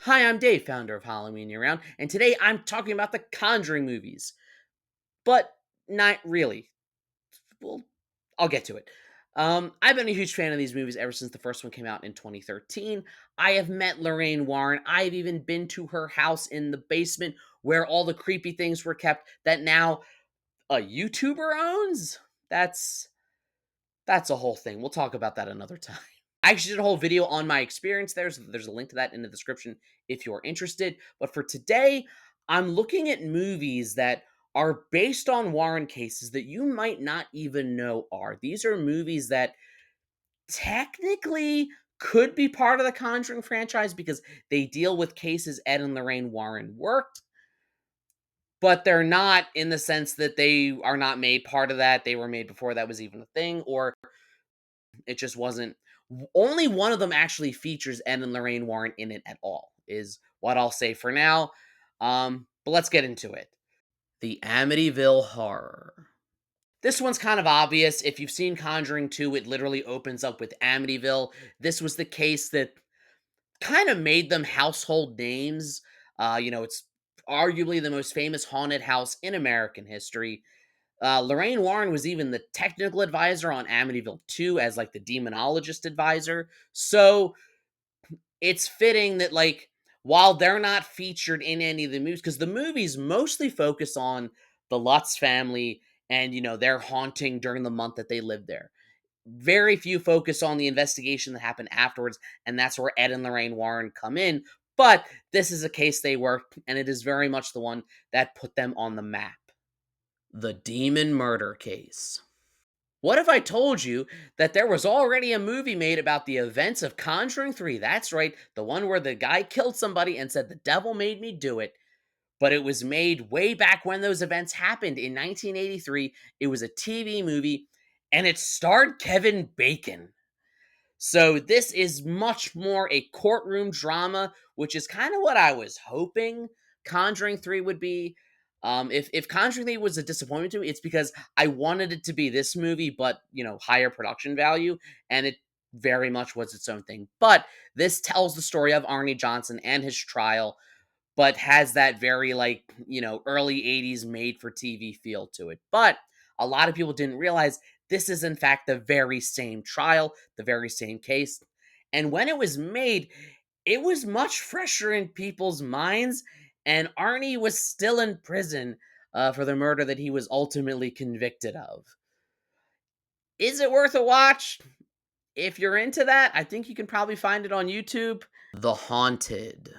Hi, I'm Dave, founder of Halloween Year Round, and today I'm talking about the Conjuring movies. But not really. Well, I'll get to it. I've been a huge fan of these movies ever since the first one came out in 2013. I have met Lorraine Warren. I've even been to her house in the basement where all the creepy things were kept that now a YouTuber owns. That's that's a whole thing. We'll talk about that another time. I actually did a whole video on my experience there, so there's a link to that in the description if you're interested. But for today, I'm looking at movies that are based on Warren cases that you might not even know are. These are movies that technically could be part of the Conjuring franchise because they deal with cases Ed and Lorraine Warren worked, but they're not in the sense that they are not made part of that. They were made before that was even a thing, or it just wasn't. Only one of them actually features Ed and Lorraine Warren in it at all, is what I'll say for now. But let's get into it. The Amityville Horror. This one's kind of obvious. If you've seen Conjuring 2, it literally opens up with Amityville. This was the case that kind of made them household names. It's arguably the most famous haunted house in American history. Lorraine Warren was even the technical advisor on Amityville 2 as like the demonologist advisor. So it's fitting that like while they're not featured in any of the movies, because the movies mostly focus on the Lutz family and their haunting during the month that they lived there. Very few focus on the investigation that happened afterwards, and that's where Ed and Lorraine Warren come in. But this is a case they worked, and it is very much the one that put them on the map. The Demon Murder Case. What if I told you that there was already a movie made about the events of Conjuring 3? That's right, the one where the guy killed somebody and said the devil made me do it. But it was made way back when those events happened in 1983. It was a TV movie and it starred Kevin Bacon. So this is much more a courtroom drama, which is kind of what I was hoping Conjuring 3 would be. If Conjuring 3 was a disappointment to me, it's because I wanted it to be this movie, but higher production value, and it very much was its own thing. But this tells the story of Arnie Johnson and his trial, but has that very early 80s made for TV feel to it. But a lot of people didn't realize this is in fact the very same trial, the very same case. And when it was made, it was much fresher in people's minds, and Arnie was still in prison for the murder that he was ultimately convicted of. Is it worth a watch? If you're into that, I think you can probably find it on YouTube. The Haunted.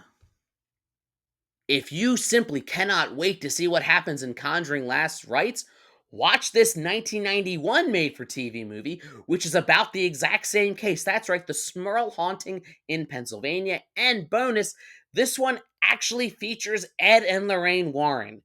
If you simply cannot wait to see what happens in Conjuring Last Rites, watch this 1991 made for TV movie, which is about the exact same case. That's right, the Smurl haunting in Pennsylvania. And bonus, this one actually features Ed and Lorraine Warren.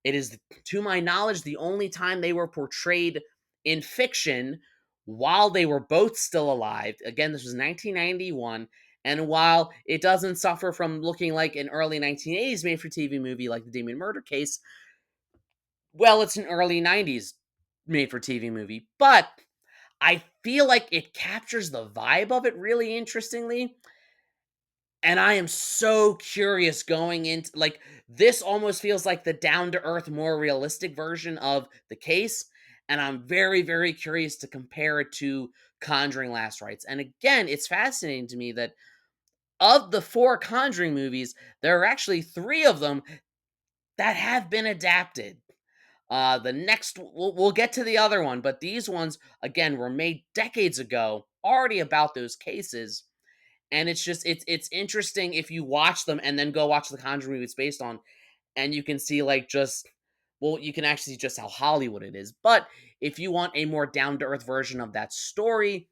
It is, to my knowledge, the only time they were portrayed in fiction while they were both still alive. Again, this was 1991. And while it doesn't suffer from looking like an early 1980s made for TV movie like the Demon Murder Case, well, it's an early 90s made for TV movie. But I feel like it captures the vibe of it really interestingly. And I am so curious going into this almost feels like the down to earth, more realistic version of the case. And I'm very, very curious to compare it to Conjuring Last Rites. And again, it's fascinating to me that of the four Conjuring movies, there are actually three of them that have been adapted. The next, we'll get to the other one, but these ones, again, were made decades ago, already about those cases. And it's interesting if you watch them and then go watch the Conjuring movie it's based on, and you can see you can actually see just how Hollywood it is. But if you want a more down to earth version of that story,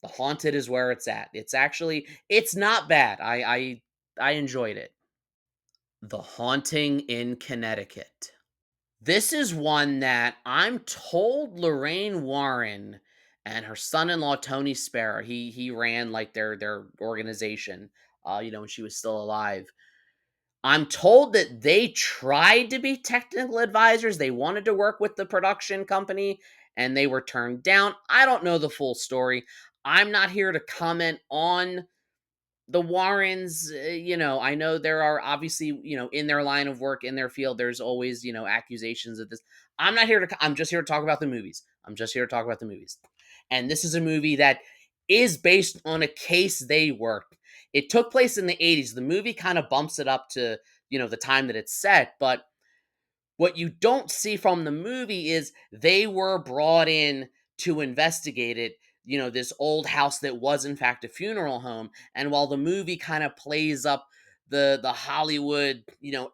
The Haunted is where it's at. It's not bad. I enjoyed it. The Haunting in Connecticut. This is one that I'm told Lorraine Warren and her son-in-law Tony Sparrow, he ran like their organization, when she was still alive. I'm told that they tried to be technical advisors. They wanted to work with the production company and they were turned down. I don't know the full story. I'm not here to comment on the Warrens, I know there are obviously, in their line of work, in their field, there's always, accusations of this. I'm just here to talk about the movies. I'm just here to talk about the movies. And this is a movie that is based on a case they worked. It took place in the 80s. The movie kind of bumps it up to, the time that it's set, but what you don't see from the movie is they were brought in to investigate it, this old house that was in fact a funeral home. And while the movie kind of plays up the Hollywood,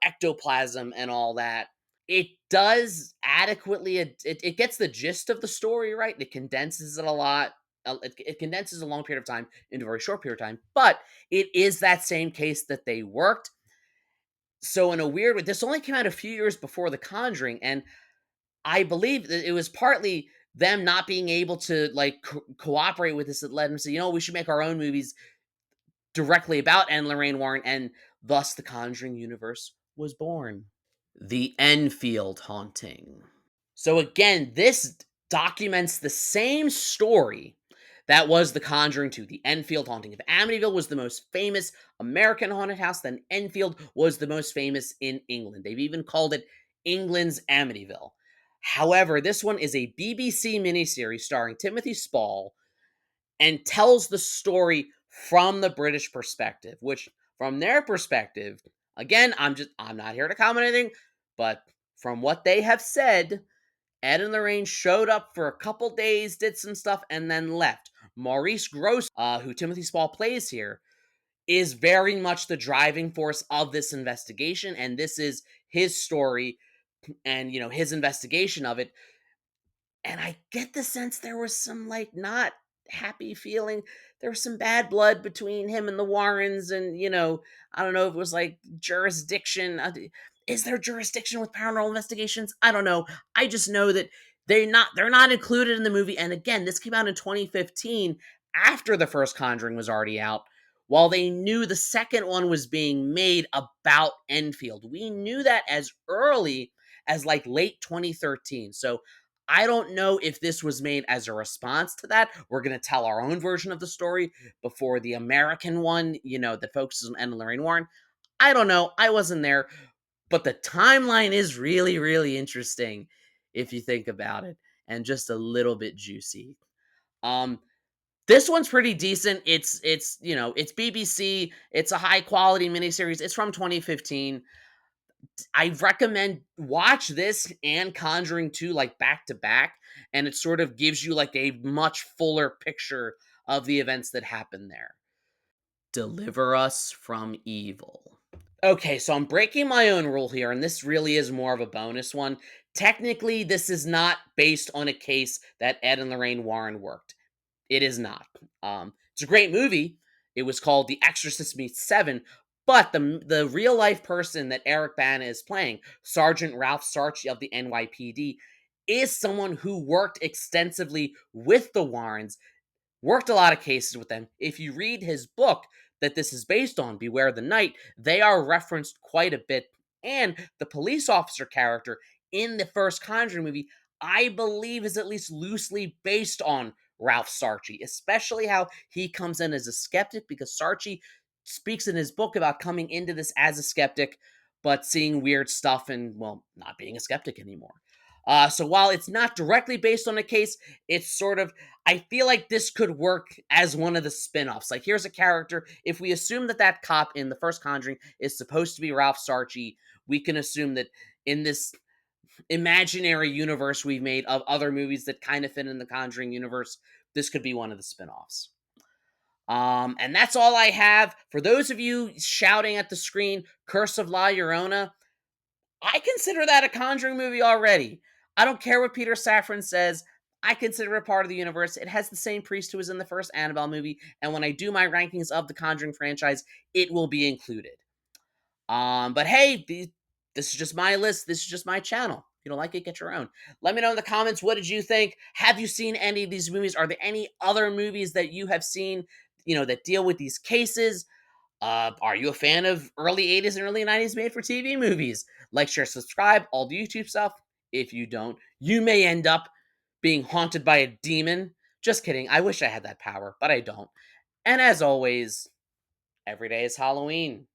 ectoplasm and all that, it does adequately it gets the gist of the story right. It condenses it a lot. It condenses a long period of time into a very short period of time, but it is that same case that they worked. So in a weird way, this only came out a few years before The Conjuring, and I believe that it was partly them not being able to like cooperate with this that led them to say, we should make our own movies directly about Ed and Lorraine Warren, and thus the Conjuring universe was born. The Enfield haunting. So again, this documents the same story that was The Conjuring 2, the Enfield haunting. If Amityville was the most famous American haunted house, then Enfield was the most famous in England. They've even called it England's Amityville. However, this one is a BBC miniseries starring Timothy Spall and tells the story from the British perspective, which from their perspective, again, I'm not here to comment anything, but from what they have said, Ed and Lorraine showed up for a couple days, did some stuff, and then left. Maurice Gross, who Timothy Spall plays here, is very much the driving force of this investigation, and this is his story and his investigation of it. And I get the sense there was some like not happy feeling. There was some bad blood between him and the Warrens, and I don't know if it was like jurisdiction. Is there jurisdiction with paranormal investigations? I don't know. I just know that they're not included in the movie. And again, this came out in 2015 after the first Conjuring was already out. While they knew the second one was being made about Enfield, we knew that as early as like late 2013. So I don't know if this was made as a response to that. We're going to tell our own version of the story before the American one, that focuses on Ed and Lorraine Warren. I don't know. I wasn't there. But the timeline is really, really interesting if you think about it, and just a little bit juicy. Um, this one's pretty decent. It's BBC. It's a high quality miniseries. It's from 2015. I recommend watch this and Conjuring 2 like back to back, and it sort of gives you like a much fuller picture of the events that happened there. Deliver us from evil. Okay, so I'm breaking my own rule here, and this really is more of a bonus one. Technically, this is not based on a case that Ed and Lorraine Warren worked. It is not. It's a great movie. It was called The Exorcist Meets Seven, but the real life person that Eric Bana is playing, Sergeant Ralph Sarchi of the NYPD, is someone who worked extensively with the Warrens, worked a lot of cases with them. If you read his book that this is based on, Beware the Night, they are referenced quite a bit. And the police officer character in the first Conjuring movie, I believe, is at least loosely based on Ralph Sarchi, especially how he comes in as a skeptic, because Sarchi speaks in his book about coming into this as a skeptic, but seeing weird stuff and, well, not being a skeptic anymore. So while it's not directly based on a case, it's sort of, I feel like this could work as one of the spin-offs. Like, here's a character. If we assume that that cop in the first Conjuring is supposed to be Ralph Sarchi, we can assume that in this imaginary universe we've made of other movies that kind of fit in the Conjuring universe, this could be one of the spin-offs. And that's all I have. For those of you shouting at the screen, Curse of La Llorona, I consider that a Conjuring movie already. I don't care what Peter Safran says. I consider it part of the universe. It has the same priest who was in the first Annabelle movie, and when I do my rankings of the Conjuring franchise, it will be included. But hey, this is just my list. This is just my channel. If you don't like it, get your own. Let me know in the comments, what did you think? Have you seen any of these movies? Are there any other movies that you have seen, that deal with these cases? Are you a fan of early 80s and early 90s made for TV movies? Like, share, subscribe, all the YouTube stuff. If you don't, you may end up being haunted by a demon. Just kidding. I wish I had that power, but I don't. And as always, Every day is Halloween.